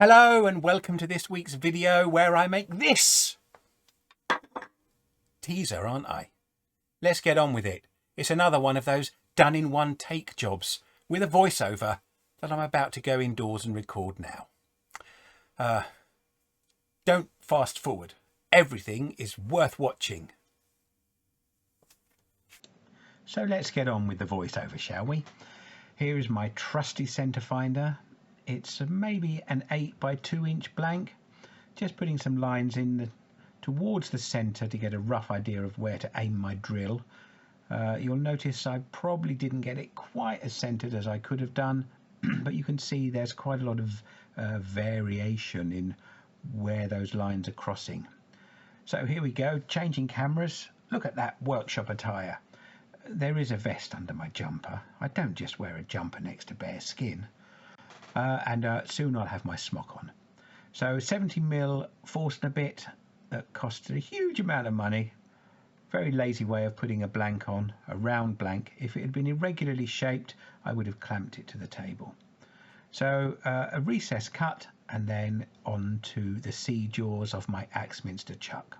Hello and welcome to this week's video where I make this teaser, aren't I? Let's get on with it. It's another one of those done in one take jobs with a voiceover that I'm about to go indoors and record now. Don't fast forward. Everything is worth watching. So let's get on with the voiceover, shall we? Here is my trusty centre finder. It's maybe an 8 by 2 inch blank, just putting some lines in towards the centre to get a rough idea of where to aim my drill. You'll notice I probably didn't get it quite as centred as I could have done, but you can see there's quite a lot of variation in where those lines are crossing. So here we go, changing cameras. Look at that workshop attire. There is a vest under my jumper. I don't just wear a jumper next to bare skin. And soon I'll have my smock on. So 70mm Forstner bit that costed a huge amount of money. Very lazy way of putting a blank on, a round blank. If it had been irregularly shaped, I would have clamped it to the table. So a recess cut and then onto the C-jaws of my Axminster chuck.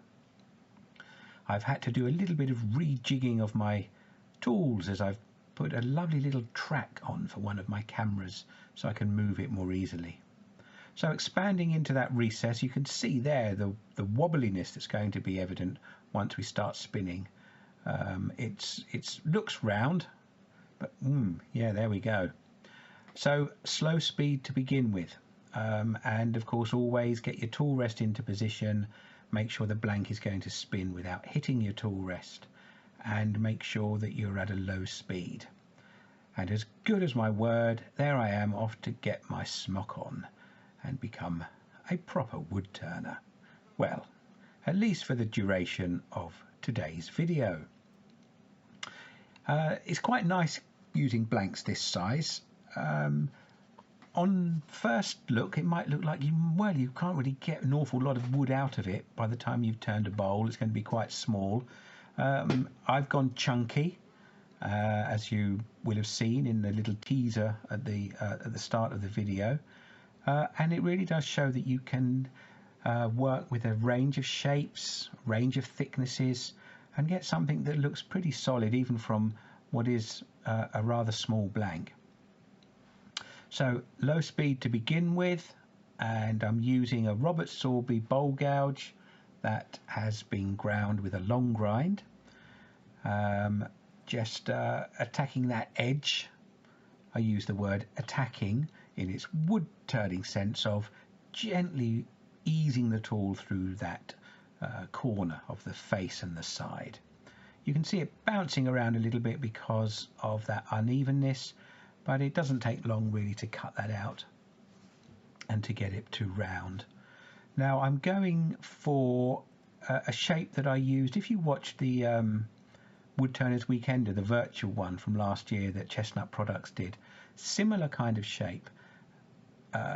I've had to do a little bit of rejigging of my tools as I've put a lovely little track on for one of my cameras so I can move it more easily. So expanding into that recess, you can see there the wobbliness that's going to be evident once we start spinning. It looks round, but yeah, there we go. So slow speed to begin with, and of course always get your tool rest into position. Make sure the blank is going to spin without hitting your tool rest, and make sure that you're at a low speed. And as good as my word, there I am off to get my smock on and become a proper wood turner. Well, at least for the duration of today's video. It's quite nice using blanks this size. On first look, it might look like you can't really get an awful lot of wood out of it by the time you've turned a bowl. It's going to be quite small. I've gone chunky. As you will have seen in the little teaser at the start of the video, and it really does show that you can work with a range of shapes, range of thicknesses, and get something that looks pretty solid even from what is a rather small blank. So low speed to begin with, and I'm using a Robert Sowerby bowl gouge that has been ground with a long grind. Just attacking that edge. I use the word attacking in its wood turning sense of gently easing the tool through that corner of the face and the side. You can see it bouncing around a little bit because of that unevenness, but it doesn't take long really to cut that out and to get it to round. Now I'm going for a shape that I used. If you watched the Woodturners Weekender, the virtual one from last year that Chestnut Products did, similar kind of shape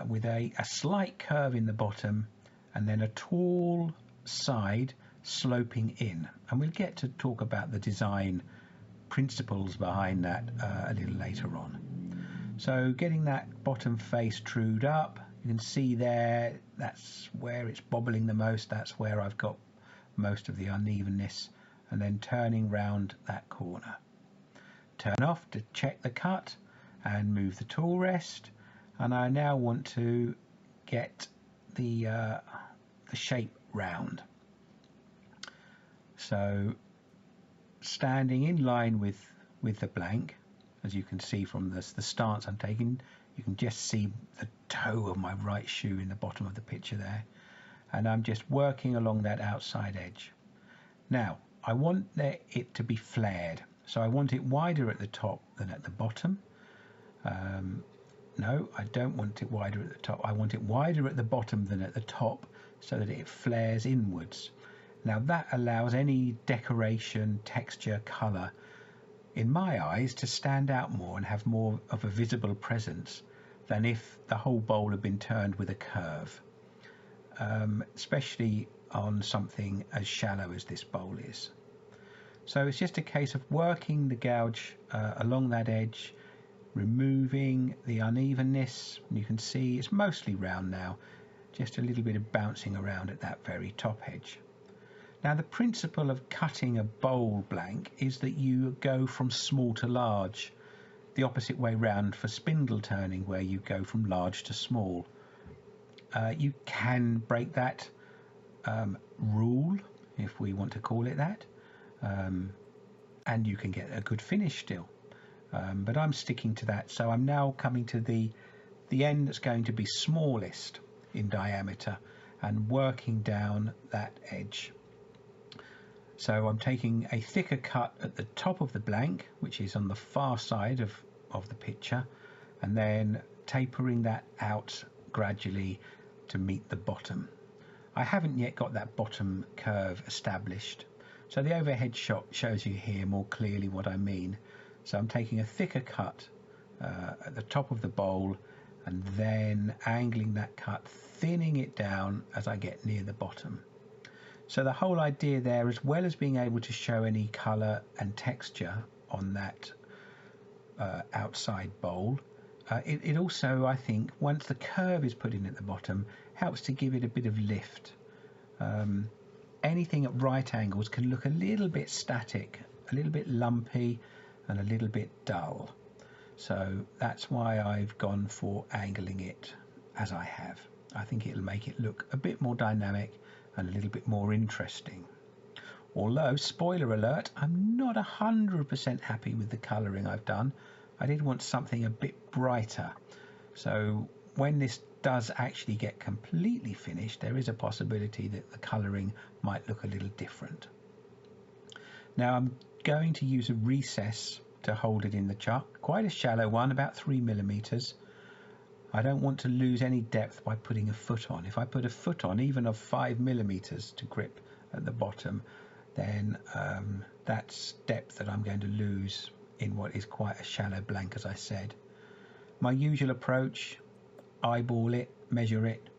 with a slight curve in the bottom and then a tall side sloping in, and we'll get to talk about the design principles behind that a little later on. So getting that bottom face trued up, you can see there that's where it's bobbling the most, that's where I've got most of the unevenness. And then turning round that corner. Turn off to check the cut and move the tool rest. And I now want to get the shape round. So standing in line with the blank, as you can see from the stance I'm taking, you can just see the toe of my right shoe in the bottom of the picture there. And I'm just working along that outside edge. Now, I want it to be flared, so I want it wider at the top than at the bottom. No, I don't want it wider at the top. I want it wider at the bottom than at the top so that it flares inwards. Now that allows any decoration, texture, colour, in my eyes, to stand out more and have more of a visible presence than if the whole bowl had been turned with a curve. Especially on something as shallow as this bowl is. So it's just a case of working the gouge along that edge, removing the unevenness. You can see it's mostly round now, just a little bit of bouncing around at that very top edge. Now the principle of cutting a bowl blank is that you go from small to large, the opposite way round for spindle turning, where you go from large to small. You can break that rule, if we want to call it that, and you can get a good finish still. But I'm sticking to that, so I'm now coming to the end that's going to be smallest in diameter and working down that edge. So I'm taking a thicker cut at the top of the blank, which is on the far side of the picture, and then tapering that out gradually to meet the bottom. I haven't yet got that bottom curve established, so the overhead shot shows you here more clearly what I mean. So I'm taking a thicker cut at the top of the bowl and then angling that cut, thinning it down as I get near the bottom. So the whole idea there, as well as being able to show any colour and texture on that outside bowl, it also, I think, once the curve is put in at the bottom, helps to give it a bit of lift. Anything at right angles can look a little bit static, a little bit lumpy and a little bit dull. So that's why I've gone for angling it as I have. I think it'll make it look a bit more dynamic and a little bit more interesting. Although, spoiler alert, I'm not 100% happy with the colouring I've done. I did want something a bit brighter. So when this does actually get completely finished, there is a possibility that the colouring might look a little different. Now I'm going to use a recess to hold it in the chuck, quite a shallow one, about 3 millimeters. I don't want to lose any depth by putting a foot on. If I put a foot on, even of 5 millimeters to grip at the bottom, then that's depth that I'm going to lose in what is quite a shallow blank, as I said. My usual approach, eyeball it, measure it,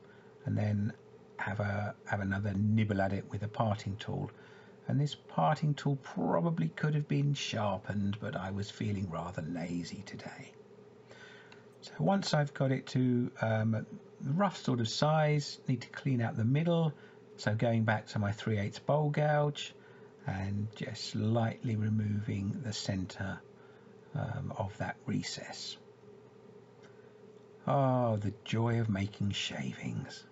and then have another nibble at it with a parting tool. And this parting tool probably could have been sharpened, but I was feeling rather lazy today. So once I've got it to a rough sort of size, need to clean out the middle. So going back to my 3/8 bowl gouge and just lightly removing the center of that recess. Oh, the joy of making shavings.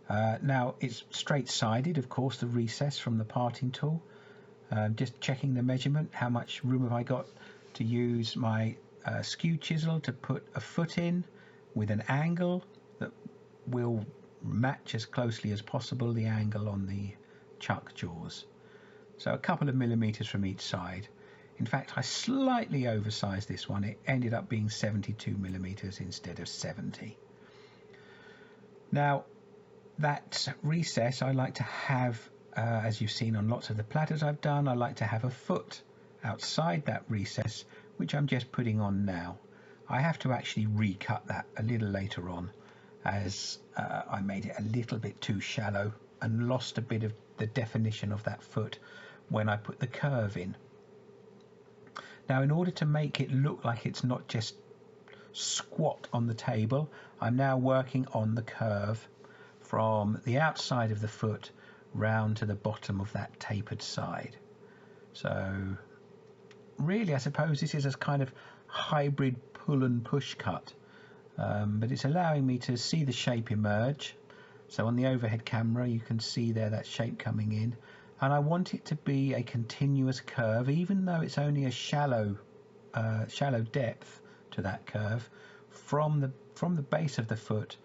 Now it's straight-sided, of course, the recess from the parting tool. Just checking the measurement, how much room have I got to use my skew chisel to put a foot in with an angle that will match as closely as possible the angle on the chuck jaws. So a couple of millimeters from each side. In fact, I slightly oversized this one. It ended up being 72 millimeters instead of 70. Now, that recess I like to have, as you've seen on lots of the platters I've done, I like to have a foot outside that recess, which I'm just putting on now. I have to actually recut that a little later on, as I made it a little bit too shallow and lost a bit of the definition of that foot when I put the curve in. Now, in order to make it look like it's not just squat on the table, I'm now working on the curve from the outside of the foot round to the bottom of that tapered side. So really, I suppose this is a kind of hybrid pull and push cut, but it's allowing me to see the shape emerge. So on the overhead camera you can see there that shape coming in, and I want it to be a continuous curve, even though it's only a shallow depth to that curve from the base of the foot,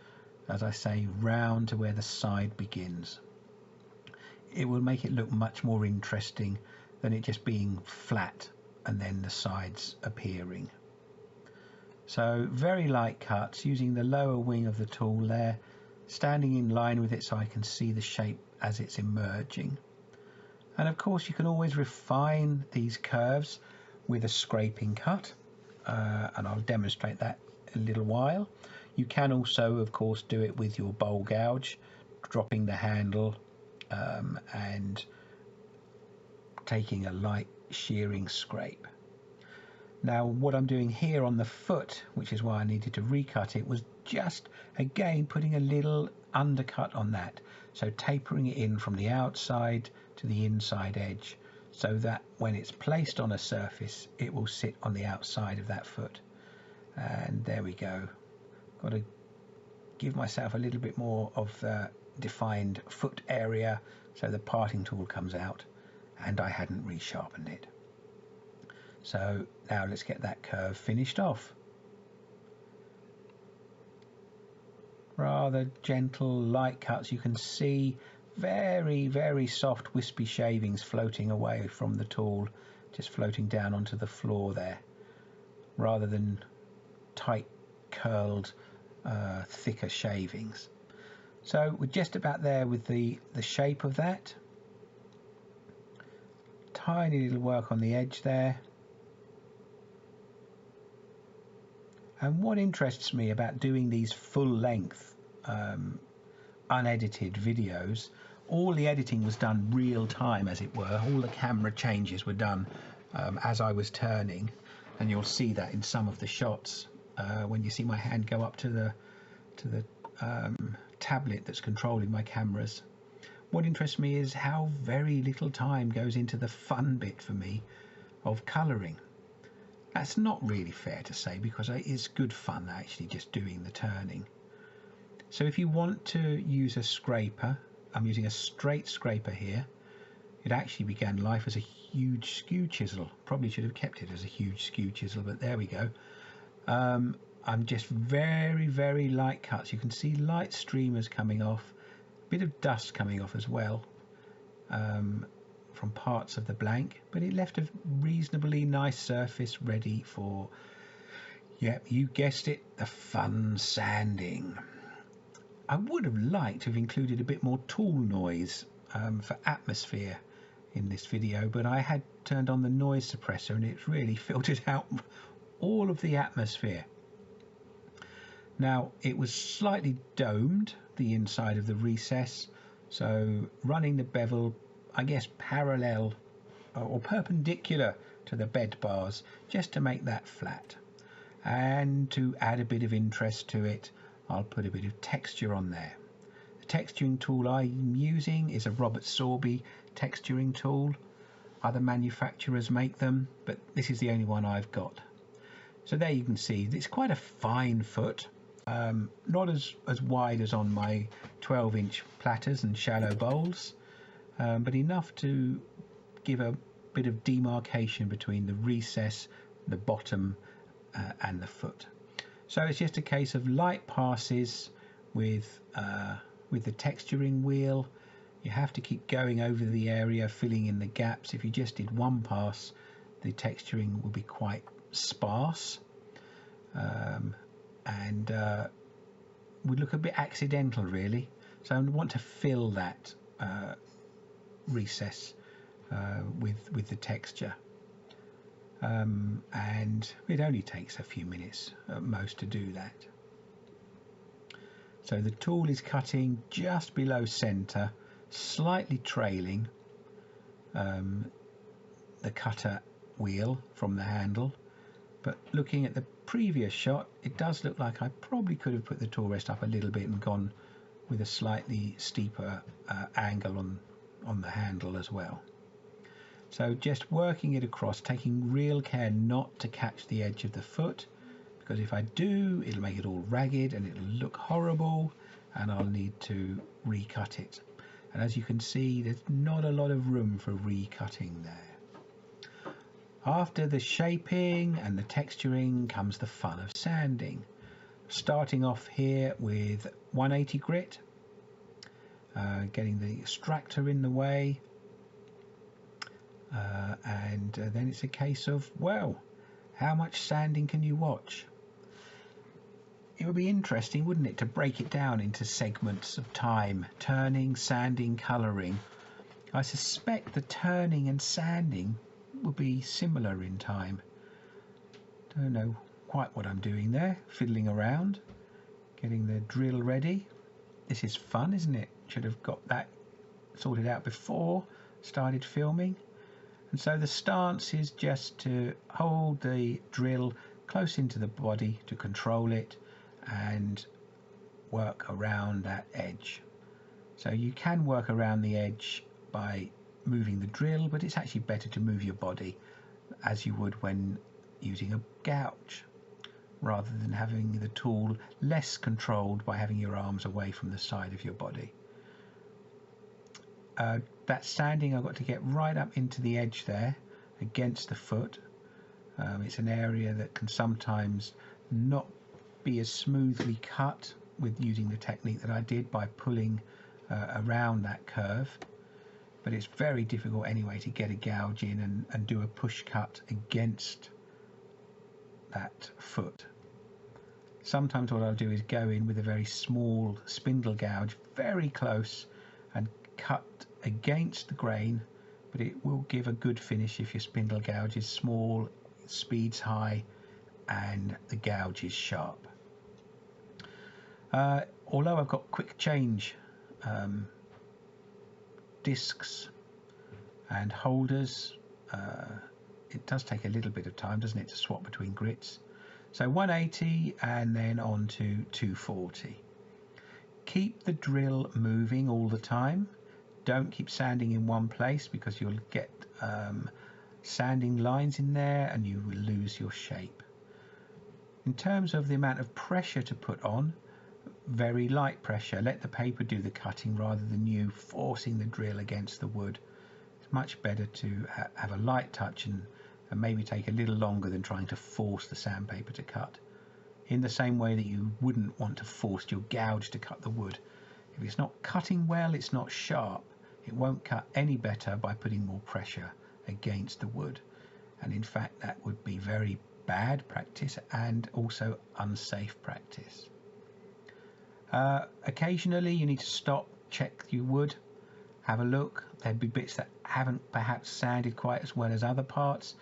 as I say, round to where the side begins. It will make it look much more interesting than it just being flat and then the sides appearing. So very light cuts, using the lower wing of the tool there, standing in line with it so I can see the shape as it's emerging. And of course you can always refine these curves with a scraping cut, and I'll demonstrate that in a little while. You can also, of course, do it with your bowl gouge, dropping the handle and taking a light shearing scrape. Now what I'm doing here on the foot, which is why I needed to recut it, was just again putting a little undercut on that, so tapering it in from the outside to the inside edge, so that when it's placed on a surface it will sit on the outside of that foot. And there we go. Got to give myself a little bit more of the defined foot area so the parting tool comes out, and I hadn't resharpened it. So now let's get that curve finished off. Rather gentle, light cuts. You can see very, very soft, wispy shavings floating away from the tool, just floating down onto the floor there, rather than tight, curled, thicker shavings. So we're just about there with the shape of that. Tiny little work on the edge there. And what interests me about doing these full-length, unedited videos, all the editing was done real time, as it were. All the camera changes were done as I was turning, and you'll see that in some of the shots when you see my hand go up to the tablet that's controlling my cameras. What interests me is how very little time goes into the fun bit for me of colouring. That's not really fair to say, because it is good fun actually just doing the turning. So if you want to use a scraper, I'm using a straight scraper here. It actually began life as a huge skew chisel. Probably should have kept it as a huge skew chisel, but there we go. I'm just very, very light cuts. You can see light streamers coming off, a bit of dust coming off as well. From parts of the blank, but it left a reasonably nice surface ready for, yep, you guessed it, the fun sanding. I would have liked to have included a bit more tool noise for atmosphere in this video, but I had turned on the noise suppressor and it's really filtered out all of the atmosphere. Now it was slightly domed, the inside of the recess, so running the bevel, I guess, parallel or perpendicular to the bed bars, just to make that flat. And to add a bit of interest to it, I'll put a bit of texture on there. The texturing tool I'm using is a Robert Sorby texturing tool. Other manufacturers make them, but this is the only one I've got. So there you can see it's quite a fine foot, not as wide as on my 12-inch platters and shallow bowls, but enough to give a bit of demarcation between the recess, the bottom and the foot. So it's just a case of light passes with the texturing wheel. You have to keep going over the area, filling in the gaps. If you just did one pass, the texturing will be quite sparse and would look a bit accidental really. So I want to fill that recess with the texture, and it only takes a few minutes at most to do that. So the tool is cutting just below center, slightly trailing the cutter wheel from the handle, but looking at the previous shot, it does look like I probably could have put the tool rest up a little bit and gone with a slightly steeper angle on the handle as well. So just working it across, taking real care not to catch the edge of the foot, because if I do, it'll make it all ragged and it'll look horrible and I'll need to recut it. And as you can see, there's not a lot of room for recutting there. After the shaping and the texturing comes the fun of sanding. Starting off here with 180 grit, getting the extractor in the way, and then it's a case of, well, how much sanding can you watch? It would be interesting, wouldn't it, to break it down into segments of time: turning, sanding, colouring. I suspect the turning and sanding will be similar in time. Don't know quite what I'm doing there, fiddling around, getting the drill ready. This is fun, isn't it? Should have got that sorted out before started filming. And so the stance is just to hold the drill close into the body to control it and work around that edge. So you can work around the edge by moving the drill, but it's actually better to move your body as you would when using a gouge, rather than having the tool less controlled by having your arms away from the side of your body. That sanding, I've got to get right up into the edge there against the foot. It's an area that can sometimes not be as smoothly cut with using the technique that I did by pulling around that curve, but it's very difficult anyway to get a gouge in and do a push cut against that foot. Sometimes what I'll do is go in with a very small spindle gouge very close and cut against the grain, but it will give a good finish if your spindle gouge is small, speed's high, and the gouge is sharp. Although I've got quick change discs and holders, it does take a little bit of time, doesn't it, to swap between grits. So 180 and then on to 240. Keep the drill moving all the time. Don't keep sanding in one place, because you'll get sanding lines in there and you will lose your shape. In terms of the amount of pressure to put on, very light pressure. Let the paper do the cutting rather than you forcing the drill against the wood. It's much better to have a light touch and maybe take a little longer than trying to force the sandpaper to cut. In the same way that you wouldn't want to force your gouge to cut the wood. If it's not cutting well, it's not sharp. It won't cut any better by putting more pressure against the wood. And in fact, that would be very bad practice and also unsafe practice. Occasionally you need to stop, check your wood, have a look. There'd be bits that haven't perhaps sanded quite as well as other parts,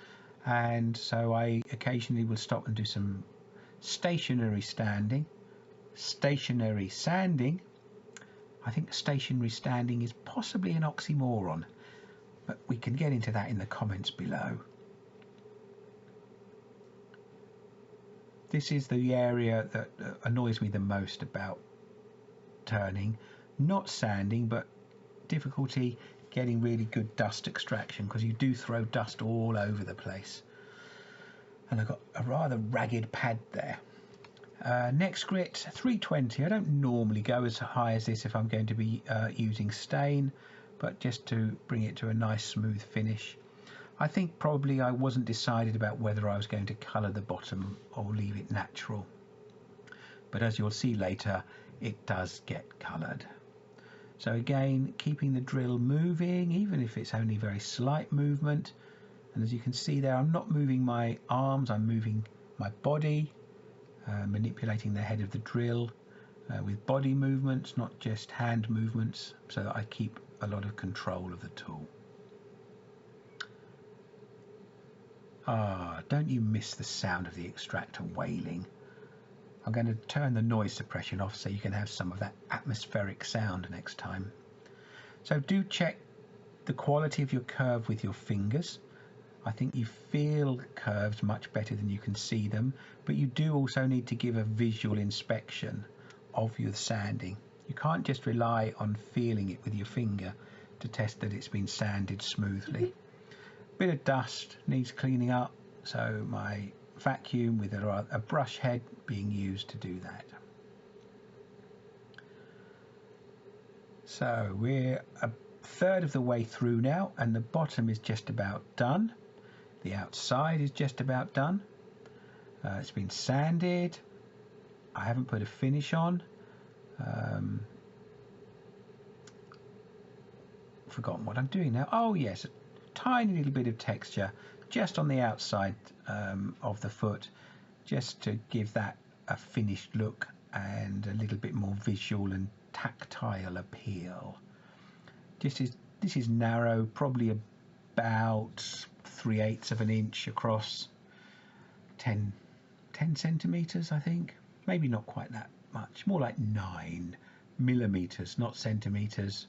and so I occasionally will stop and do some stationary sanding. I think stationary sanding is possibly an oxymoron, but we can get into that in the comments below. This is the area that annoys me the most about turning, not sanding, but difficulty getting really good dust extraction, because you do throw dust all over the place. And I've got a rather ragged pad there. Next grit, 320. I don't normally go as high as this if I'm going to be using stain, but just to bring it to a nice smooth finish. I think probably I wasn't decided about whether I was going to colour the bottom or leave it natural. But as you'll see later, it does get coloured. So again, keeping the drill moving, even if it's only very slight movement. And as you can see there, I'm not moving my arms, I'm moving my body, manipulating the head of the drill with body movements, not just hand movements, so that I keep a lot of control of the tool. Ah, don't you miss the sound of the extractor wailing? I'm going to turn the noise suppression off so you can have some of that atmospheric sound next time. So do check the quality of your curve with your fingers. I think you feel curves much better than you can see them, but you do also need to give a visual inspection of your sanding. You can't just rely on feeling it with your finger to test that it's been sanded smoothly. Bit of dust needs cleaning up, so my vacuum with a brush head being used to do that. So we're a third of the way through now, and the bottom is just about done. The outside is just about done. It's been sanded. I haven't put a finish on. Forgotten what I'm doing now. Oh yes, a tiny little bit of texture just on the outside of the foot, just to give that a finished look and a little bit more visual and tactile appeal. This is narrow, probably about 3/8 of an inch across, 10 centimeters, I think. Maybe not quite that much, more like 9 millimeters, not centimeters.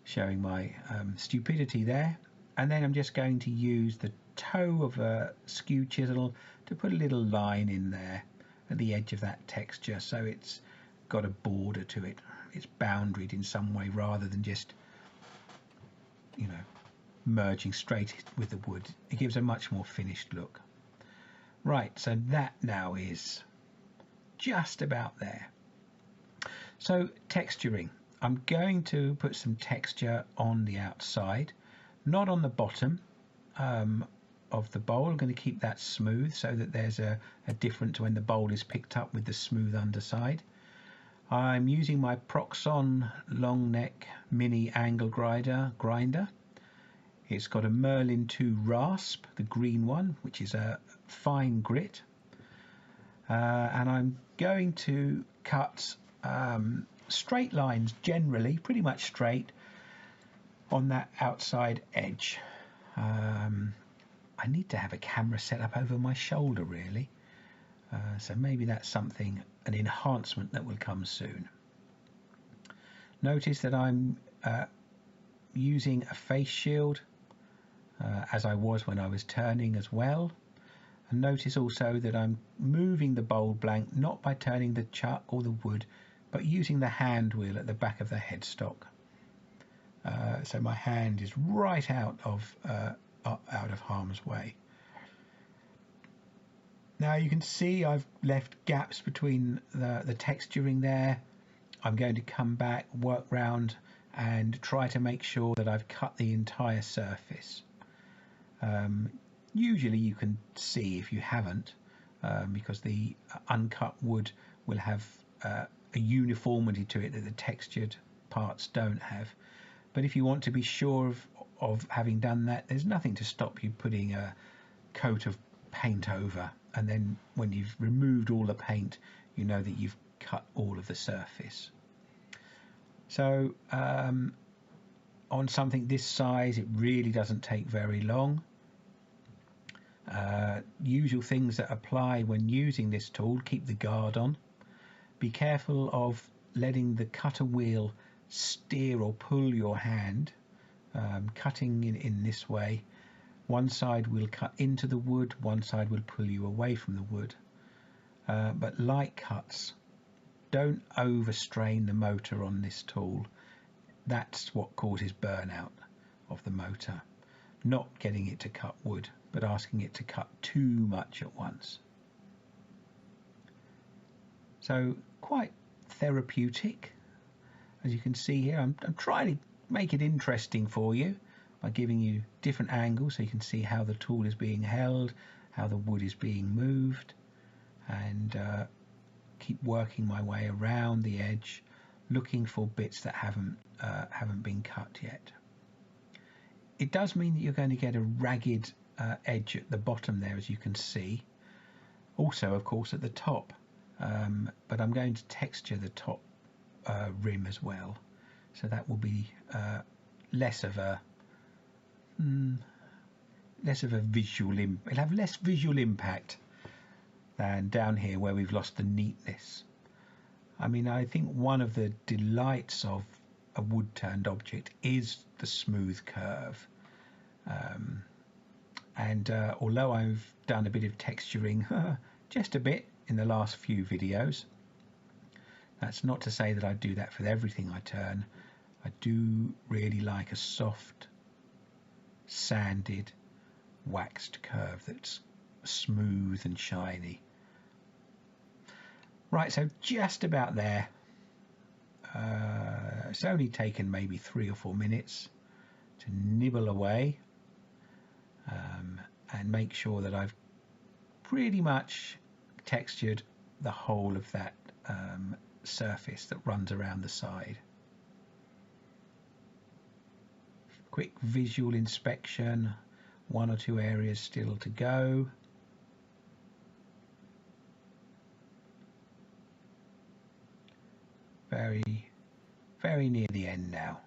Showing my stupidity there. And then I'm just going to use the toe of a skew chisel to put a little line in there at the edge of that texture, so it's got a border to it. It's boundaried in some way rather than just, you know, merging straight with the wood. It gives a much more finished look. Right, so that now is just about there. So texturing, I'm going to put some texture on the outside, not on the bottom of the bowl. I'm going to keep that smooth so that there's a difference when the bowl is picked up with the smooth underside. I'm using my Proxxon long neck mini angle grinder. It's got a Merlin 2 rasp, the green one, which is a fine grit. And I'm going to cut straight lines, generally, pretty much straight, on that outside edge. I need to have a camera set up over my shoulder, really. So maybe that's something, an enhancement that will come soon. Notice that I'm using a face shield, as I was when I was turning as well. And notice also that I'm moving the bowl blank not by turning the chuck or the wood, but using the hand wheel at the back of the headstock. So my hand is right out of harm's way. Now you can see I've left gaps between the texturing there. I'm going to come back, work round and try to make sure that I've cut the entire surface. Usually you can see if you haven't, because the uncut wood will have a uniformity to it that the textured parts don't have. But if you want to be sure of having done that, there's nothing to stop you putting a coat of paint over, and then when you've removed all the paint, you know that you've cut all of the surface. So on something this size, it really doesn't take very long. Usual things that apply when using this tool: keep the guard on, be careful of letting the cutter wheel steer or pull your hand. Cutting in this way, one side will cut into the wood, one side will pull you away from the wood. But light cuts, don't overstrain the motor on this tool. That's what causes burnout of the motor. Not getting it to cut wood, but asking it to cut too much at once. So quite therapeutic. As you can see here, I'm trying to make it interesting for you by giving you different angles so you can see how the tool is being held, how the wood is being moved, and keep working my way around the edge, looking for bits that haven't been cut yet. It does mean that you're going to get a ragged edge at the bottom there, as you can see. Also, of course, at the top, but I'm going to texture the top rim as well, so that will be less of a visual it'll have less visual impact than down here where we've lost the neatness. I mean, I think one of the delights of a wood turned object is the smooth curve, and although I've done a bit of texturing just a bit in the last few videos, that's not to say that I do that for everything I turn. I do really like a soft, sanded, waxed curve that's smooth and shiny. Right, so just about there. It's only taken maybe 3 or 4 minutes to nibble away and make sure that I've pretty much textured the whole of that surface that runs around the side. Quick visual inspection, 1 or 2 areas still to go. Very near the end now.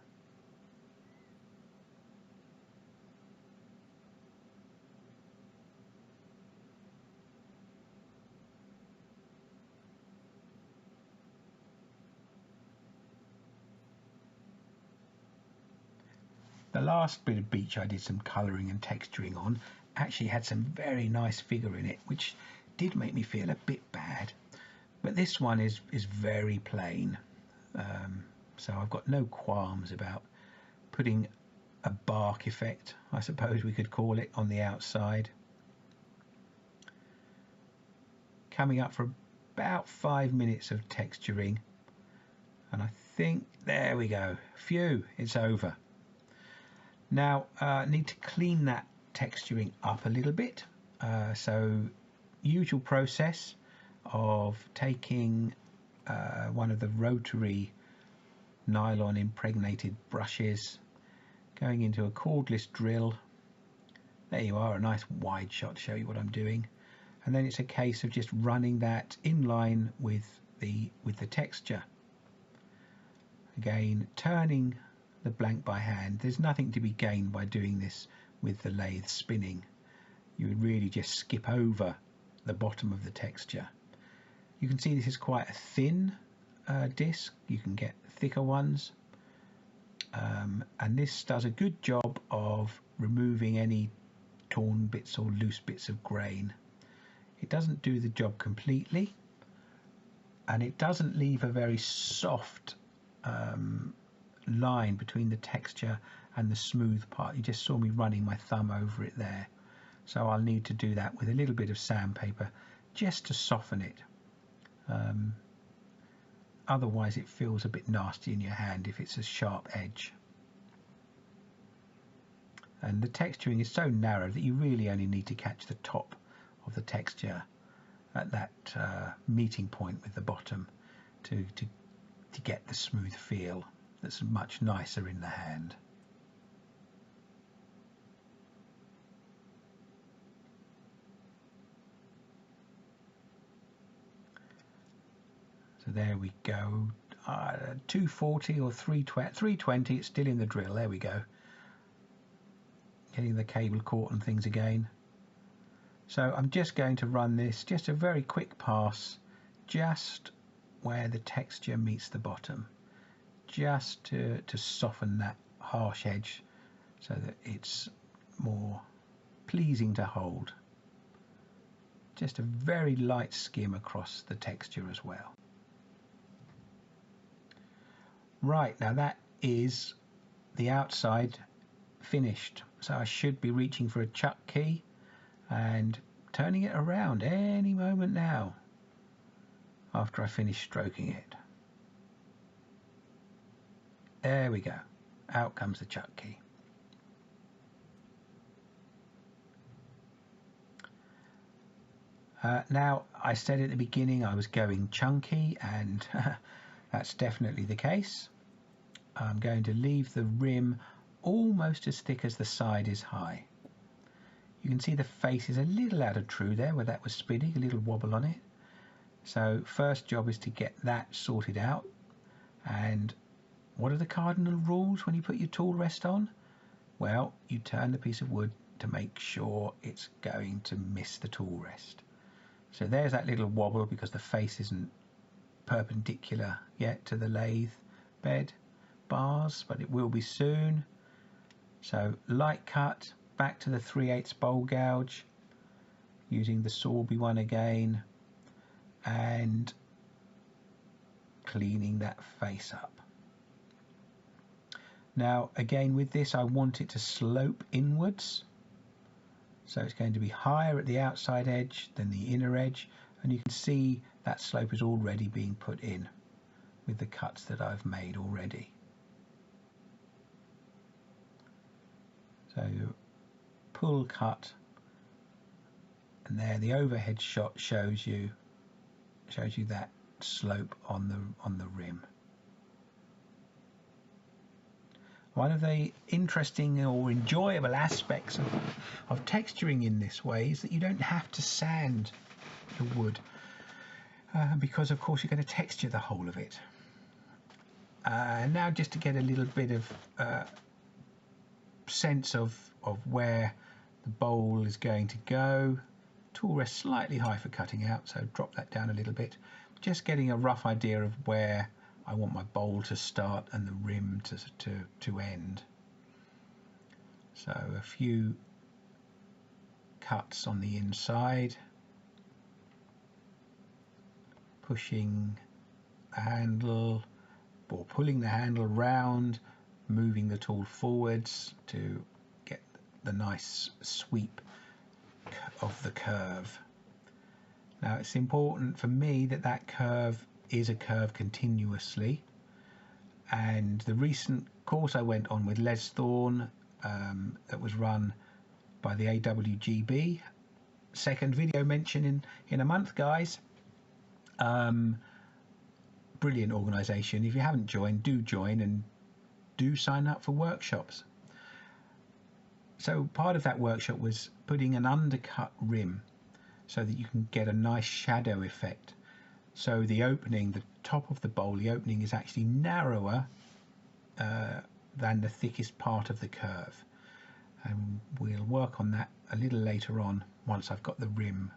The last bit of beech I did some colouring and texturing on actually had some very nice figure in it, which did make me feel a bit bad. But this one is very plain, so I've got no qualms about putting a bark effect, I suppose we could call it, on the outside. Coming up for about 5 minutes of texturing, and I think there we go. Phew, it's over. Now I need to clean that texturing up a little bit, so usual process of taking one of the rotary nylon impregnated brushes, going into a cordless drill. There you are, a nice wide shot to show you what I'm doing, and then it's a case of just running that in line with the texture. Again, turning the blank by hand. There's nothing to be gained by doing this with the lathe spinning. You would really just skip over the bottom of the texture. You can see this is quite a thin disc. You can get thicker ones, and this does a good job of removing any torn bits or loose bits of grain. It doesn't do the job completely, and it doesn't leave a very soft line between the texture and the smooth part. You just saw me running my thumb over it there, so I'll need to do that with a little bit of sandpaper just to soften it. Otherwise it feels a bit nasty in your hand if it's a sharp edge. And the texturing is so narrow that you really only need to catch the top of the texture at that meeting point with the bottom to get the smooth feel that's much nicer in the hand. So there we go, 240 or 320, it's still in the drill. There we go, getting the cable caught and things again. So I'm just going to run this, just a very quick pass, just where the texture meets the bottom, just to soften that harsh edge so that it's more pleasing to hold. Just a very light skim across the texture as well. Right, now that is the outside finished, so I should be reaching for a chuck key and turning it around any moment now after I finish stroking it. There we go, out comes the chuck key. Now, I said at the beginning I was going chunky, and that's definitely the case. I'm going to leave the rim almost as thick as the side is high. You can see the face is a little out of true there where that was spinning, a little wobble on it. So first job is to get that sorted out. And what are the cardinal rules when you put your tool rest on? Well, you turn the piece of wood to make sure it's going to miss the tool rest. So there's that little wobble because the face isn't perpendicular yet to the lathe bed bars, but it will be soon. So light cut, back to the 3/8 bowl gouge, using the Sorby one again, and cleaning that face up. Now again with this I want it to slope inwards, so it's going to be higher at the outside edge than the inner edge, and you can see that slope is already being put in with the cuts that I've made already. So pull cut, and there the overhead shot shows you that slope on the rim. One of the interesting or enjoyable aspects of texturing in this way is that you don't have to sand the wood, because of course you're going to texture the whole of it. Now just to get a little bit of sense of where the bowl is going to go. Tool rest slightly high for cutting out, so drop that down a little bit. Just getting a rough idea of where I want my bowl to start and the rim to end. So a few cuts on the inside, pushing the handle or pulling the handle round, moving the tool forwards to get the nice sweep of the curve. Now it's important for me that that curve is a curve continuously, and the recent course I went on with Les Thorne that was run by the AWGB, second video mention in a month, guys. Brilliant organisation. If you haven't joined, do join and do sign up for workshops. So part of that workshop was putting an undercut rim so that you can get a nice shadow effect. So the opening, the top of the bowl, the opening is actually narrower than the thickest part of the curve. And we'll work on that a little later on once I've got the rim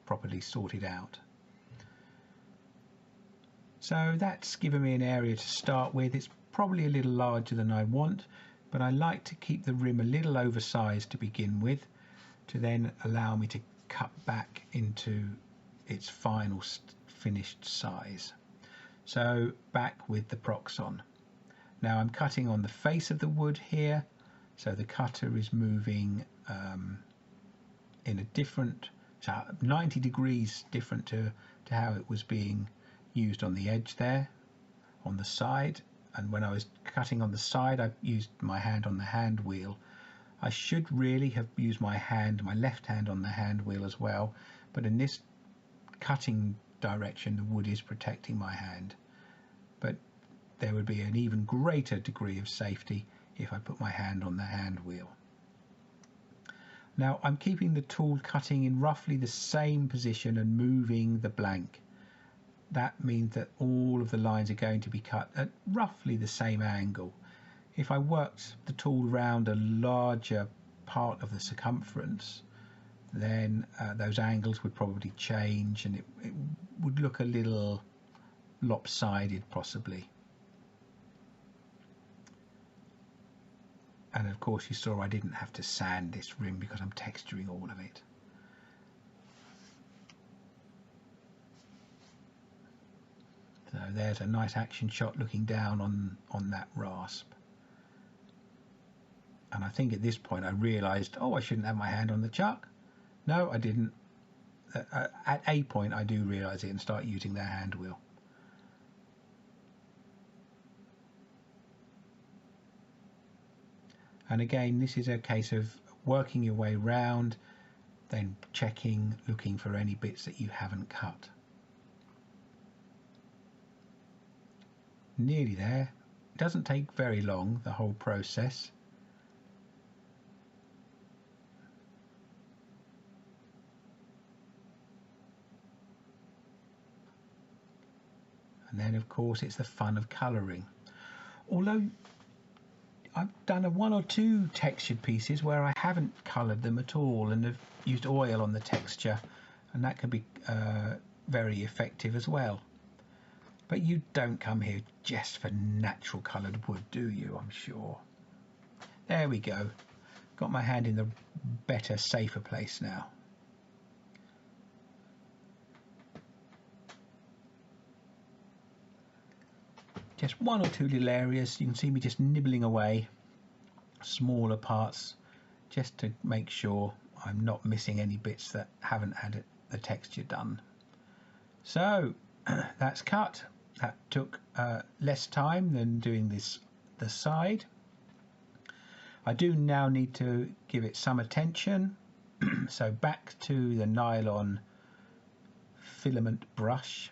properly sorted out. So that's given me an area to start with. It's probably a little larger than I want, but I like to keep the rim a little oversized to begin with, to then allow me to cut back into its final finished size. So back with the Proxxon. Now I'm cutting on the face of the wood here, so the cutter is moving in a different, so 90 degrees different to how it was being used on the edge there, on the side. And when I was cutting on the side, I used my hand on the hand wheel. I should really have used my left hand on the hand wheel as well, but in this cutting direction the wood is protecting my hand. But there would be an even greater degree of safety if I put my hand on the hand wheel. Now I'm keeping the tool cutting in roughly the same position and moving the blank. That means that all of the lines are going to be cut at roughly the same angle. If I worked the tool round a larger part of the circumference, then those angles would probably change and it would look a little lopsided possibly. And of course you saw I didn't have to sand this rim because I'm texturing all of it. So there's a nice action shot looking down on that rasp. And I think at this point I realised, oh, I shouldn't have my hand on the chuck. No, I didn't. At a point I do realise it and start using their hand wheel. And again, this is a case of working your way round, then checking, looking for any bits that you haven't cut. Nearly there. It doesn't take very long, the whole process. And then of course it's the fun of colouring. Although I've done one or two textured pieces where I haven't coloured them at all and have used oil on the texture, and that can be very effective as well. But you don't come here just for natural coloured wood, do you? I'm sure. There we go. Got my hand in the better, safer place now. Just one or two little areas. You can see me just nibbling away, smaller parts, just to make sure I'm not missing any bits that haven't had the texture done. So that's cut. That took less time than doing the side. I do now need to give it some attention. So back to the nylon filament brush.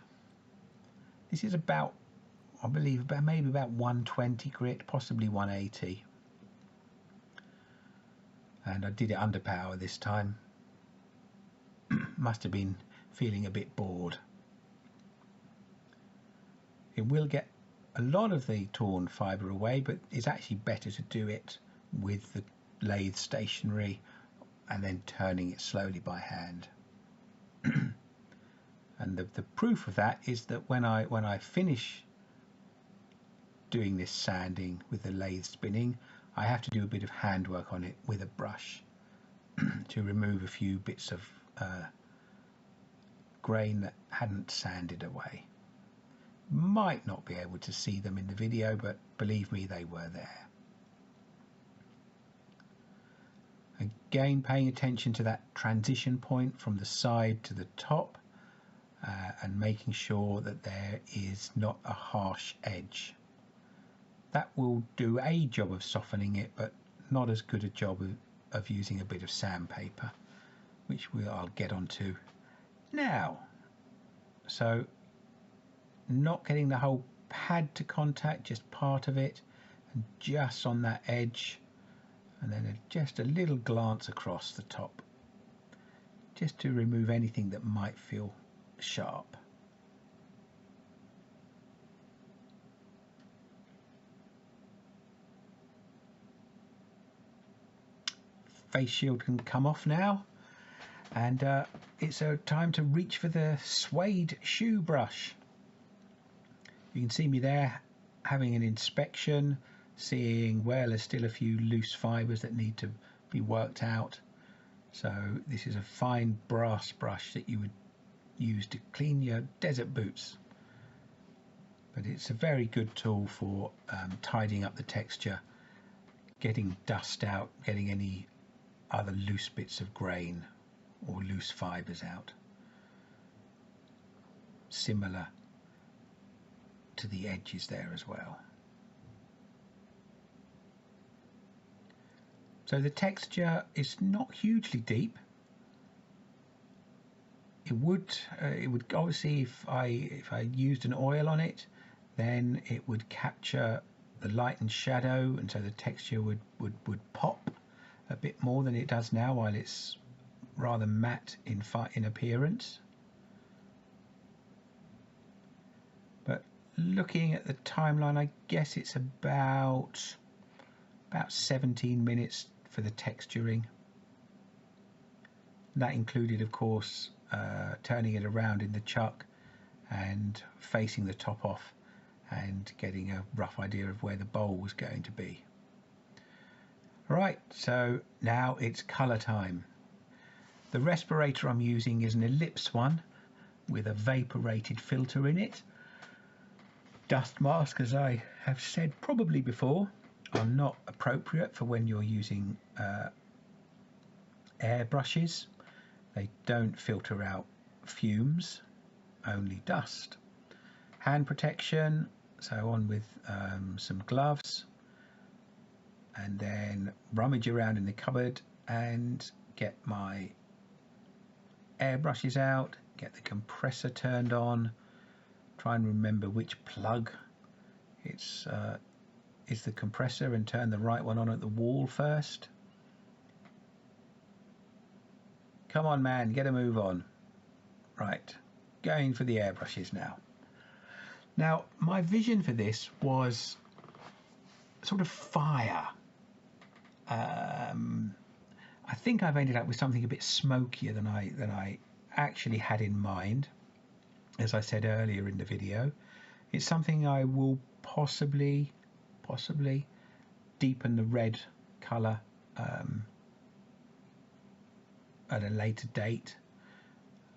This is about, I believe, maybe about 120 grit, possibly 180. And I did it under power this time. Must have been feeling a bit bored. It will get a lot of the torn fibre away, but it's actually better to do it with the lathe stationary and then turning it slowly by hand. And the proof of that is that when I finish doing this sanding with the lathe spinning, I have to do a bit of handwork on it with a brush to remove a few bits of grain that hadn't sanded away. Might not be able to see them in the video, but believe me, they were there. Again, paying attention to that transition point from the side to the top, and making sure that there is not a harsh edge. That will do a job of softening it, but not as good a job of using a bit of sandpaper, which I'll get onto now. So not getting the whole pad to contact, just part of it, and just on that edge, and then just a little glance across the top, just to remove anything that might feel sharp. Face shield can come off now, and it's a time to reach for the suede shoe brush. You can see me there having an inspection, seeing, well, there's still a few loose fibres that need to be worked out. So this is a fine brass brush that you would use to clean your desert boots, but it's a very good tool for tidying up the texture, getting dust out, getting any other loose bits of grain or loose fibres out, similar to the edges there as well. So the texture is not hugely deep. It would obviously, if I used an oil on it, then it would capture the light and shadow, and so the texture would pop a bit more than it does now, while it's rather matte in appearance. But looking at the timeline, I guess it's about 17 minutes for the texturing. That included, of course, turning it around in the chuck and facing the top off and getting a rough idea of where the bowl was going to be. Right, so now it's colour time. The respirator I'm using is an ellipse one with a vaporated filter in it. Dust mask, as I have said probably before, are not appropriate for when you're using air brushes. They don't filter out fumes, only dust. Hand protection, so on with some gloves, and then rummage around in the cupboard and get my air brushes out, get the compressor turned on, try and remember which plug is the compressor, and turn the right one on at the wall first. Come on, man, get a move on. Right, going for the airbrushes now. Now, my vision for this was sort of fire. I think I've ended up with something a bit smokier than I actually had in mind. As I said earlier in the video, it's something I will possibly deepen the red colour at a later date,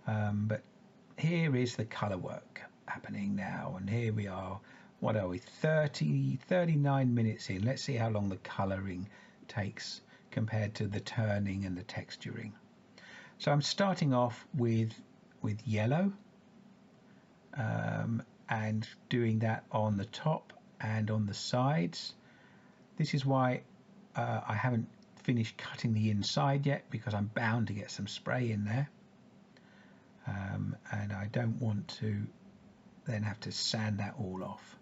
but here is the colour work happening now, and here we are. What are we, 39 minutes in? Let's see how long the colouring takes compared to the turning and the texturing. So I'm starting off with yellow, and doing that on the top and on the sides. This is why I haven't finished cutting the inside yet, because I'm bound to get some spray in there, and I don't want to then have to sand that all off.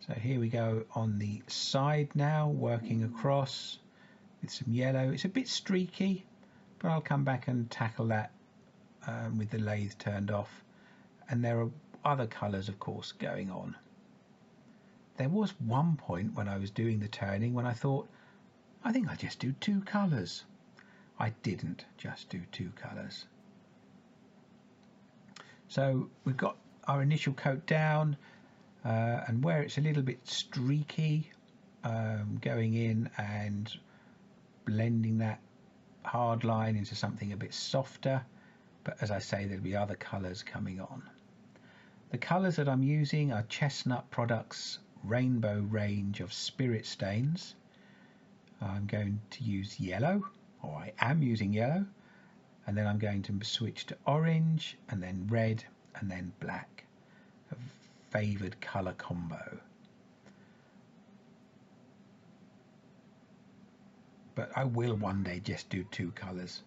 So here we go on the side now, working across with some yellow. It's a bit streaky, but I'll come back and tackle that with the lathe turned off. And there are other colours, of course, going on. There was one point when I was doing the turning when I thought, I think I'll just do two colours. I didn't just do two colours. So we've got our initial coat down. and where it's a little bit streaky, going in and blending that hard line into something a bit softer. But as I say, there'll be other colours coming on. The colours that I'm using are Chestnut Products Rainbow range of Spirit stains. I'm going to use yellow, or I am using yellow, and then I'm going to switch to orange and then red and then black, a favoured colour combo. But I will one day just do two colours.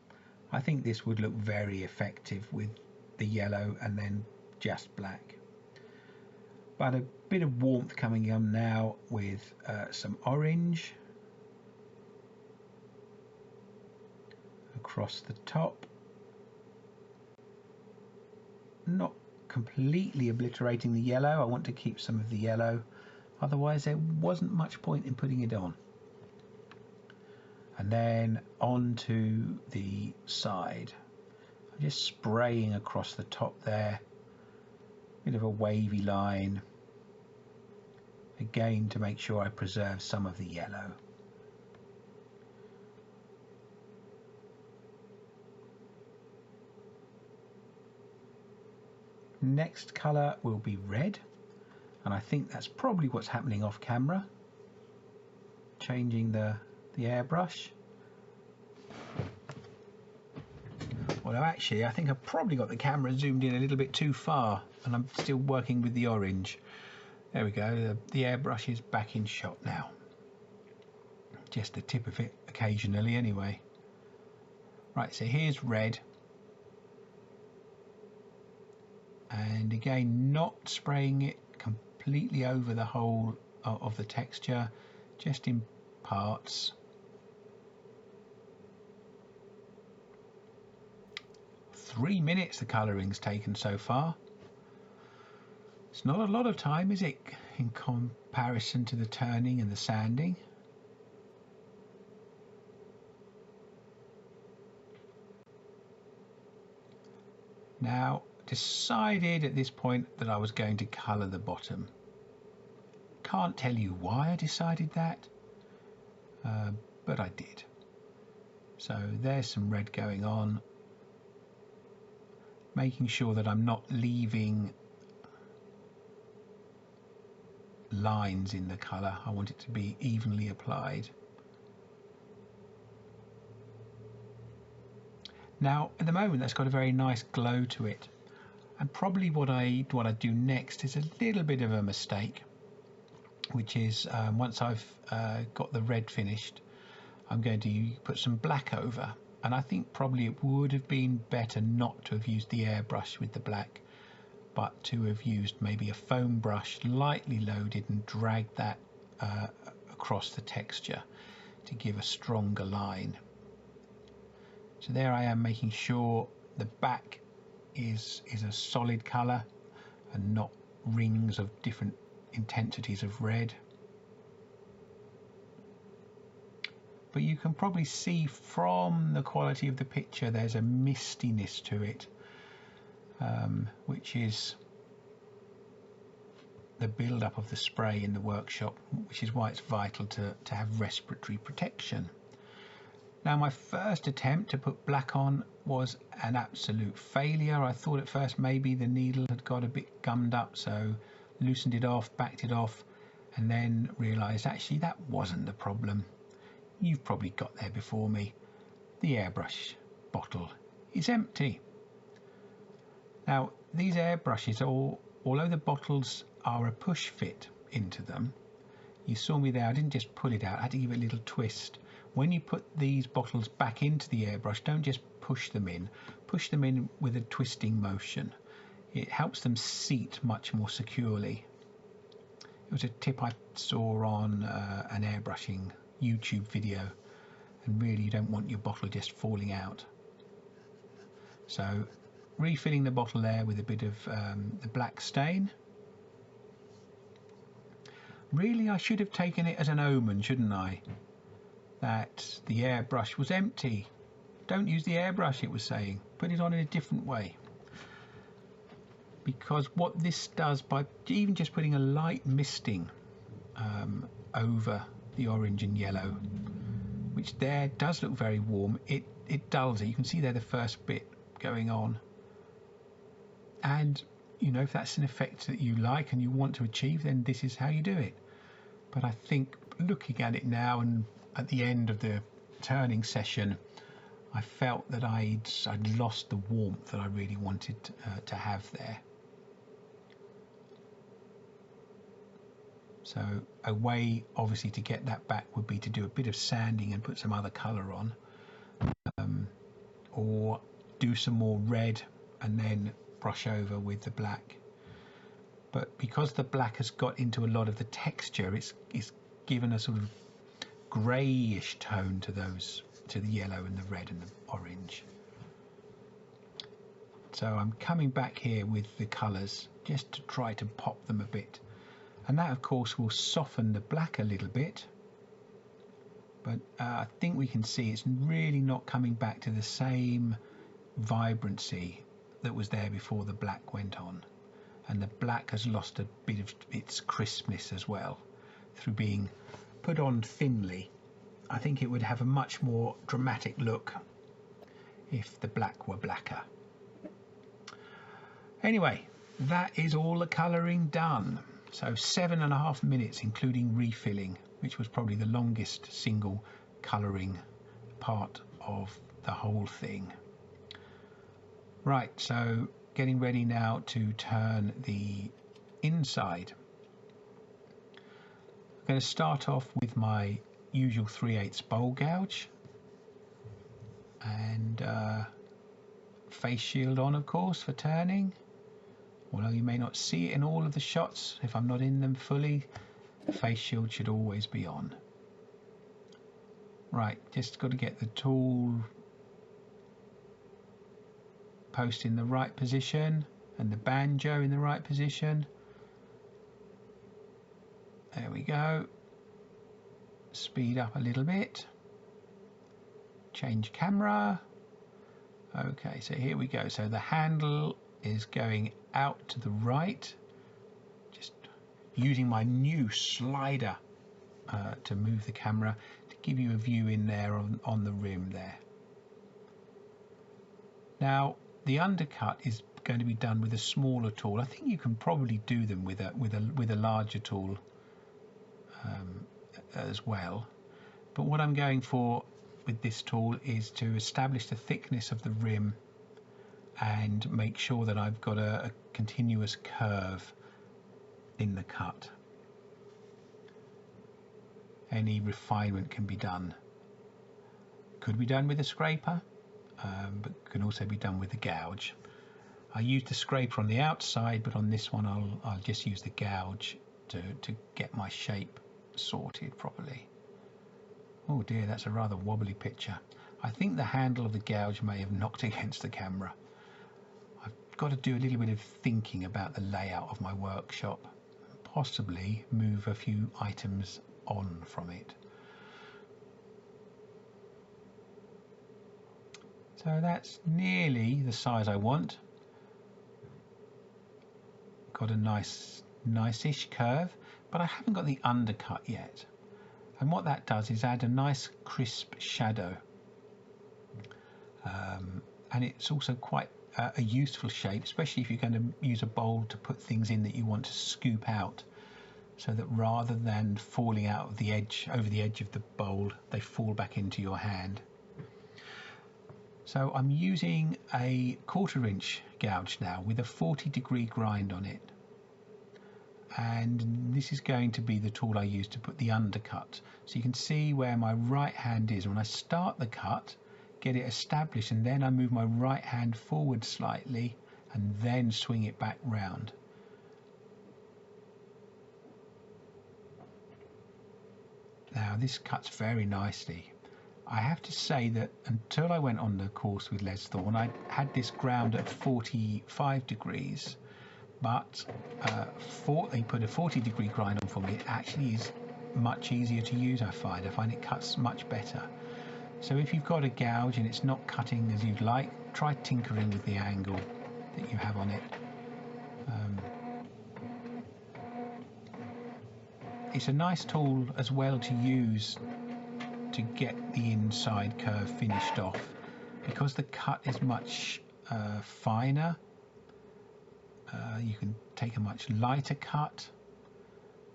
I think this would look very effective with the yellow and then just black. But a bit of warmth coming on now with some orange across the top. Not completely obliterating the yellow. I want to keep some of the yellow, otherwise there wasn't much point in putting it on. And then on to the side. I'm just spraying across the top there. Bit of a wavy line. Again, to make sure I preserve some of the yellow. Next colour will be red. And I think that's probably what's happening off camera. Changing the airbrush. Although actually I think I've probably got the camera zoomed in a little bit too far and I'm still working with the orange. There we go, the airbrush is back in shot now. Just the tip of it occasionally anyway. Right, so here's red. And again, not spraying it completely over the whole of the texture, just in parts. 3 minutes the colouring's taken so far. It's not a lot of time, is it, in comparison to the turning and the sanding? Now, decided at this point that I was going to colour the bottom. Can't tell you why I decided that, but I did. So there's some red going on. Making sure that I'm not leaving lines in the colour. I want it to be evenly applied. Now at the moment that's got a very nice glow to it, and probably what I do next is a little bit of a mistake, which is once I've got the red finished, I'm going to put some black over. And I think probably it would have been better not to have used the airbrush with the black, but to have used maybe a foam brush lightly loaded and drag that across the texture to give a stronger line. So there I am, making sure the back is a solid colour and not rings of different intensities of red. But you can probably see from the quality of the picture there's a mistiness to it, which is the build-up of the spray in the workshop, which is why it's vital to have respiratory protection. Now my first attempt to put black on was an absolute failure. I thought at first maybe the needle had got a bit gummed up, so loosened it off, backed it off, and then realised actually that wasn't the problem. You've probably got there before me. The airbrush bottle is empty. Now these airbrushes, although the bottles are a push fit into them, you saw me there, I didn't just pull it out, I had to give it a little twist. When you put these bottles back into the airbrush, don't just push them in with a twisting motion. It helps them seat much more securely. It was a tip I saw on an airbrushing YouTube video, and really you don't want your bottle just falling out. So refilling the bottle there with a bit of the black stain. Really I should have taken it as an omen, shouldn't I, that the airbrush was empty. Don't use the airbrush, it was saying, put it on in a different way. because what this does, by even just putting a light misting over the orange and yellow, which there does look very warm, it dulls it. You can see there the first bit going on, and you know, if that's an effect that you like and you want to achieve, then this is how you do it. But I think looking at it now, and at the end of the turning session, I felt that I'd lost the warmth that I really wanted to have there. So a way obviously to get that back would be to do a bit of sanding and put some other colour on, or do some more red and then brush over with the black. But because the black has got into a lot of the texture, it's given a sort of greyish tone to the yellow and the red and the orange. So I'm coming back here with the colours just to try to pop them a bit, and that of course will soften the black a little bit, but I think we can see it's really not coming back to the same vibrancy that was there before the black went on, and the black has lost a bit of its crispness as well through being put on thinly. I think it would have a much more dramatic look if the black were blacker. Anyway, that is all the colouring done. So 7.5 minutes, including refilling, which was probably the longest single colouring part of the whole thing. Right, so getting ready now to turn the inside. I'm going to start off with my usual 3/8 bowl gouge and face shield on, of course, for turning. Although you may not see it in all of the shots if I'm not in them fully, the face shield should always be on. Right, just got to get the tool post in the right position and the banjo in the right position. There we go. Speed up a little bit. Change camera. Okay, so here we go. So the handle is going out to the right. Just using my new slider to move the camera to give you a view in there on the rim there. Now the undercut is going to be done with a smaller tool. I think you can probably do them with a larger tool as well, but what I'm going for with this tool is to establish the thickness of the rim and make sure that I've got a continuous curve in the cut. Any refinement can be done. Could be done with a scraper, but can also be done with a gouge. I used the scraper on the outside, but on this one I'll just use the gouge to get my shape sorted properly. Oh dear, that's a rather wobbly picture. I think the handle of the gouge may have knocked against the camera. I've got to do a little bit of thinking about the layout of my workshop, possibly move a few items on from it. So that's nearly the size I want. Got a nice-ish curve, but I haven't got the undercut yet. And what that does is add a nice crisp shadow. And it's also quite a useful shape, especially if you're going to use a bowl to put things in that you want to scoop out, so that rather than falling out of the edge, over the edge of the bowl, they fall back into your hand. So I'm using a 1/4 inch gouge now with a 40-degree grind on it. And this is going to be the tool I use to put the undercut. So you can see where my right hand is. When I start the cut, get it established, and then I move my right hand forward slightly and then swing it back round. Now this cuts very nicely. I have to say that until I went on the course with Les Thorne, I had this ground at 45 degrees. But they put a 40-degree grind on for me. It actually is much easier to use, I find. I find it cuts much better. So if you've got a gouge and it's not cutting as you'd like, try tinkering with the angle that you have on it. it's a nice tool as well to use to get the inside curve finished off, because the cut is much finer. You can take a much lighter cut,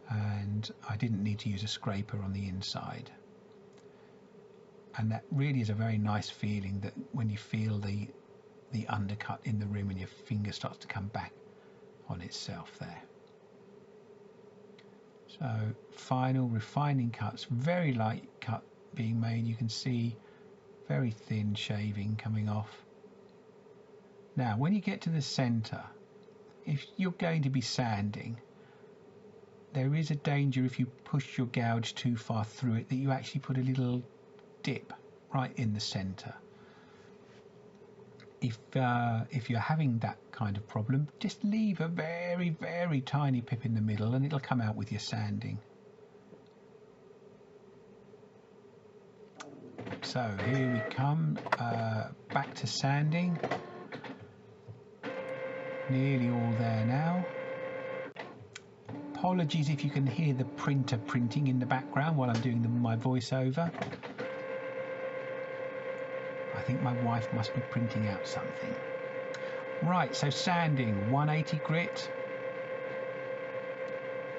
and I didn't need to use a scraper on the inside. And that really is a very nice feeling, that when you feel the undercut in the rim and your finger starts to come back on itself there. So final refining cuts, very light cut being made. You can see very thin shaving coming off. Now when you get to the center, if you're going to be sanding, there is a danger if you push your gouge too far through it that you actually put a little dip right in the center. If you're having that kind of problem, just leave a very, very tiny pip in the middle and it'll come out with your sanding. So here we come, back to sanding. Nearly all there now. Apologies if you can hear the printer printing in the background while I'm doing my voiceover. I think my wife must be printing out something. Right, so sanding, 180 grit.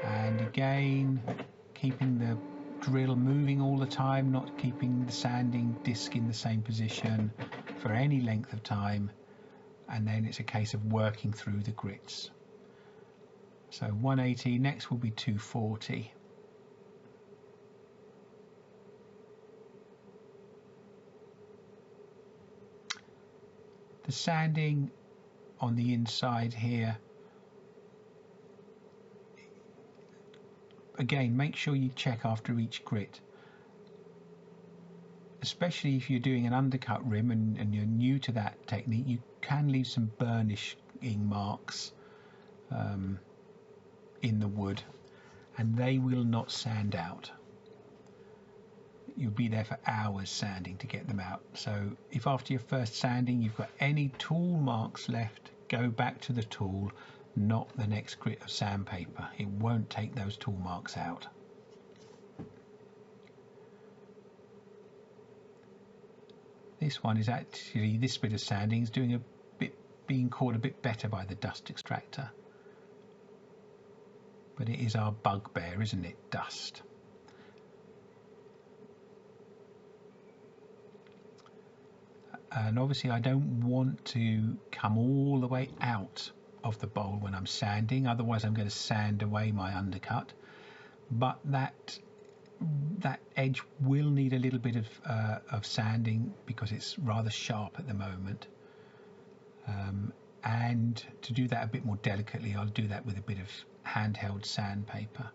And again, keeping the drill moving all the time, not keeping the sanding disc in the same position for any length of time. And then it's a case of working through the grits. So 180, next will be 240. The sanding on the inside here, again, make sure you check after each grit, especially if you're doing an undercut rim and you're new to that technique. You can leave some burnishing marks in the wood, and they will not sand out. You'll be there for hours sanding to get them out. So if after your first sanding you've got any tool marks left, go back to the tool, not the next grit of sandpaper. It won't take those tool marks out. This one is actually, this bit of sanding is doing a bit, being caught a bit better by the dust extractor. But it is our bugbear, isn't it? Dust. And obviously I don't want to come all the way out of the bowl when I'm sanding, otherwise I'm going to sand away my undercut. But that edge will need a little bit of sanding because it's rather sharp at the moment. And to do that a bit more delicately, I'll do that with a bit of handheld sandpaper.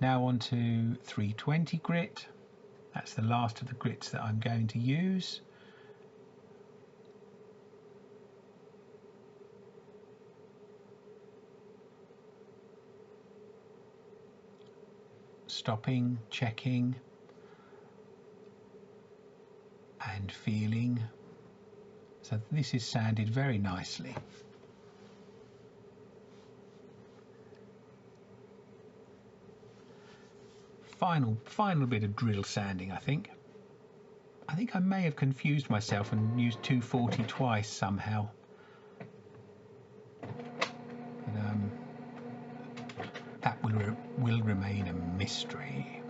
Now on to 320 grit. That's the last of the grits that I'm going to use. Stopping, checking, and feeling. So this is sanded very nicely. Final bit of drill sanding, I think. I think I may have confused myself and used 240 twice somehow. That will remain a mystery.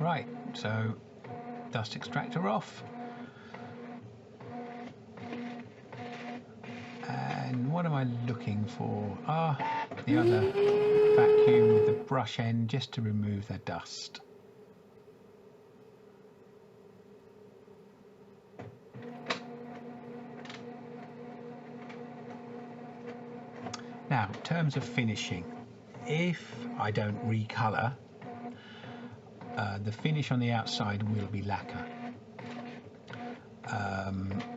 Right, so dust extractor off. And what am I looking for? The other vacuum with the brush end, just to remove the dust. Now, in terms of finishing, if I don't recolour, the finish on the outside will be lacquer.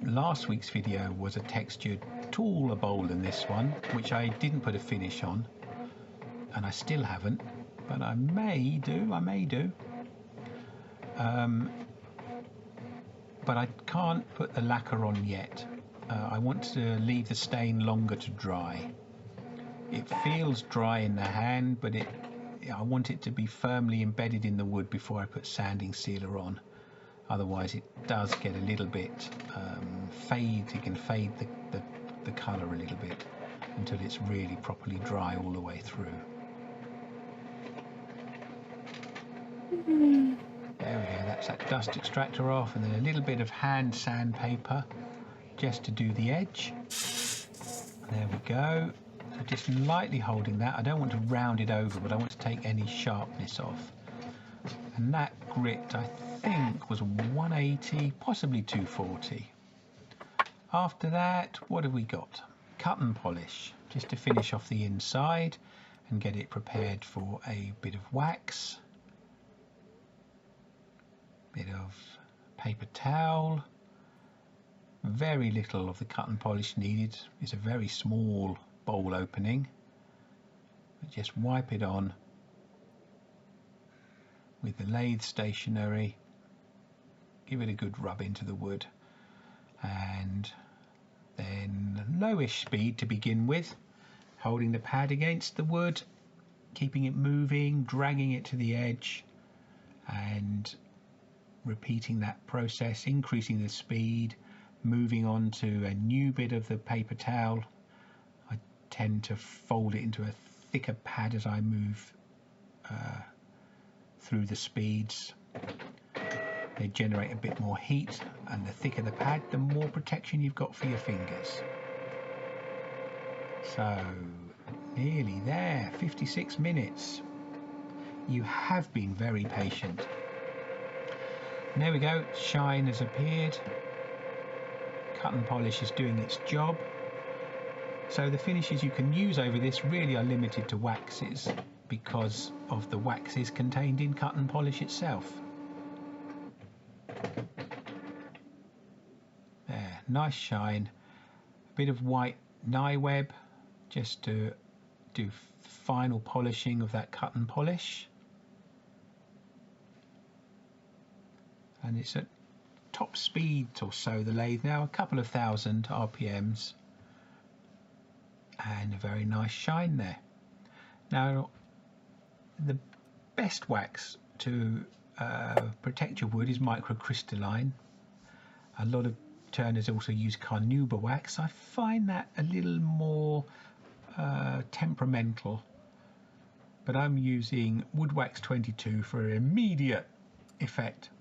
Last week's video was a textured, taller bowl than this one, which I didn't put a finish on, and I still haven't, but I may do. but I can't put the lacquer on yet. I want to leave the stain longer to dry. It feels dry in the hand, but I want it to be firmly embedded in the wood before I put sanding sealer on. Otherwise it does get a little bit fade. It can fade the colour a little bit until it's really properly dry all the way through. There we go, that's that dust extractor off, and then a little bit of hand sandpaper just to do the edge. There we go. So just lightly holding that. I don't want to round it over, but I want to take any sharpness off. And that grit, I think, was 180, possibly 240. After that, what have we got? Cut and polish, just to finish off the inside and get it prepared for a bit of wax. Bit of paper towel. Very little of the cut and polish needed. It's a very small bowl opening. But just wipe it on with the lathe stationery. Give it a good rub into the wood, and then lowish speed to begin with, holding the pad against the wood, keeping it moving, dragging it to the edge, and repeating that process, increasing the speed, moving on to a new bit of the paper towel. I tend to fold it into a thicker pad as I move through the speeds. They generate a bit more heat, and the thicker the pad, the more protection you've got for your fingers. So nearly there, 56 minutes. You have been very patient. And there we go, shine has appeared. Cut and polish is doing its job. So the finishes you can use over this really are limited to waxes because of the waxes contained in cut and polish itself. There, nice shine. A bit of white nye web just to do final polishing of that cut and polish. And it's at top speed or so, the lathe now, a couple of thousand RPMs, and a very nice shine there. Now the best wax to protect your wood is microcrystalline. A lot of turners also use carnauba wax. I find that a little more temperamental, but I'm using wood wax 22 for immediate effect.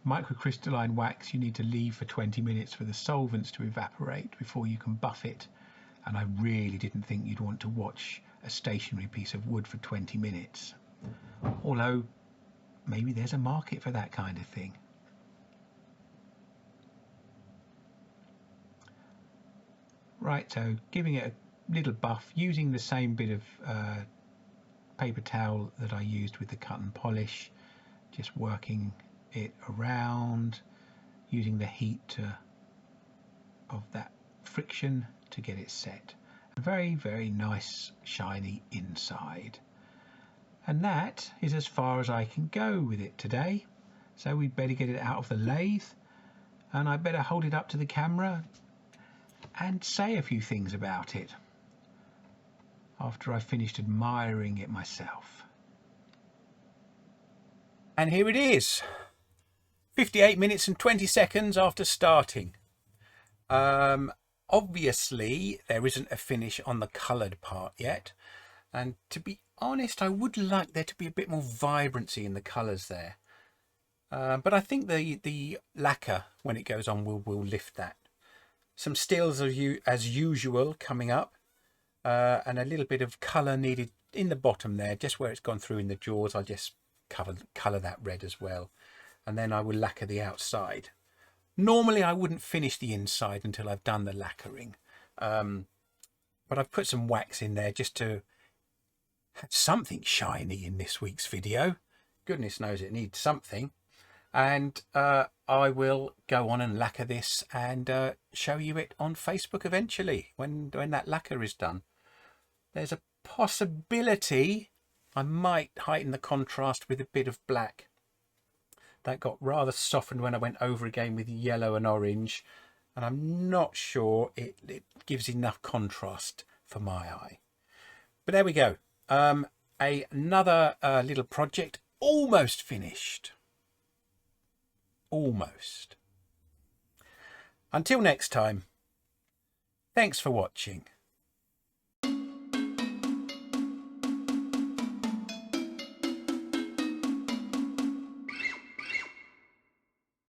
Microcrystalline wax you need to leave for 20 minutes for the solvents to evaporate before you can buff it, and I really didn't think you'd want to watch a stationary piece of wood for 20 minutes, although maybe there's a market for that kind of thing. Right, so giving it a little buff, using the same bit of paper towel that I used with the cut and polish, just working it around, using the heat of that friction to get it set. A very, very nice shiny inside. And that is as far as I can go with it today. So we'd better get it out of the lathe, and I better hold it up to the camera and say a few things about it after I've finished admiring it myself. And here it is, 58 minutes and 20 seconds after starting. Obviously there isn't a finish on the coloured part yet, and to be honest, I would like there to be a bit more vibrancy in the colours there, but I think the lacquer, when it goes on, will lift that. Some stills as usual coming up, and a little bit of colour needed in the bottom there, just where it's gone through in the jaws. I'll just colour that red as well, and then I will lacquer the outside. Normally I wouldn't finish the inside until I've done the lacquering, but I've put some wax in there just to have something shiny in this week's video. Goodness knows it needs something. And I will go on and lacquer this and show you it on Facebook eventually when that lacquer is done. There's a possibility I might heighten the contrast with a bit of black. that got rather softened when I went over again with yellow and orange, and I'm not sure it gives enough contrast for my eye. But there we go. Another little project almost finished. Almost. Until next time, thanks for watching.